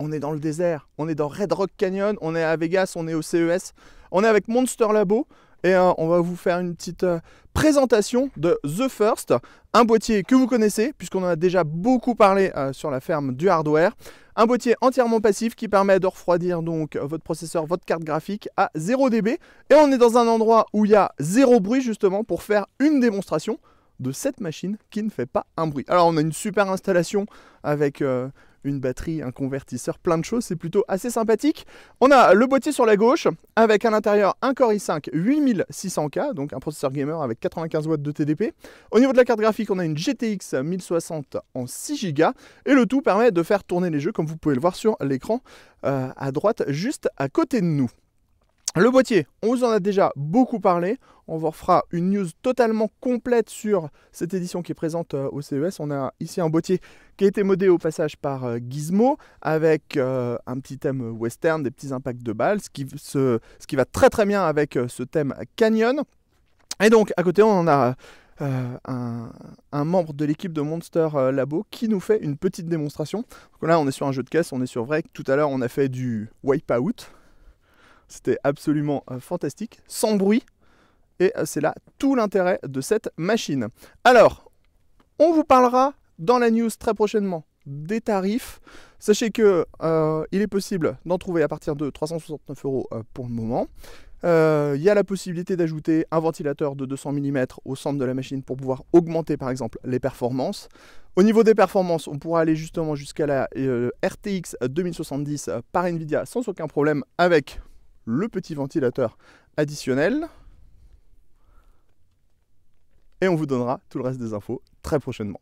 on est dans le désert, on est dans Red Rock Canyon, on est à Vegas, on est au CES, on est avec Monster Labo et on va vous faire une petite présentation de The First, un boîtier que vous connaissez puisqu'on en a déjà beaucoup parlé sur la ferme du hardware. Un boîtier entièrement passif qui permet de refroidir donc votre processeur, votre carte graphique à 0 dB. Et on est dans un endroit où il y a 0 bruit justement pour faire une démonstration de cette machine qui ne fait pas un bruit. Alors on a une super installation avec une batterie, un convertisseur, plein de choses, c'est plutôt assez sympathique. On a le boîtier sur la gauche avec à l'intérieur un Core i5 8600K, donc un processeur gamer avec 95 watts de TDP. Au niveau de la carte graphique, on a une GTX 1060 en 6 Go et le tout permet de faire tourner les jeux comme vous pouvez le voir sur l'écran à droite juste à côté de nous. Le boîtier, on vous en a déjà beaucoup parlé, on vous refera une news totalement complète sur cette édition qui est présente au CES. On a ici un boîtier qui a été modé au passage par Gizmo avec un petit thème western, des petits impacts de balles, ce qui va très très bien avec ce thème Canyon. Et donc à côté on en a un membre de l'équipe de Monster Labo qui nous fait une petite démonstration. Donc là on est sur un jeu de caisse, on est sur vrai. Tout à l'heure on a fait du Wipeout. C'était absolument fantastique, sans bruit, et c'est là tout l'intérêt de cette machine. Alors, on vous parlera dans la news très prochainement des tarifs. Sachez que il est possible d'en trouver à partir de 369 € pour le moment. Il y a la possibilité d'ajouter un ventilateur de 200 mm au centre de la machine pour pouvoir augmenter par exemple les performances. Au niveau des performances, on pourra aller justement jusqu'à la RTX 2070 par Nvidia sans aucun problème avec le petit ventilateur additionnel. Et on vous donnera tout le reste des infos très prochainement.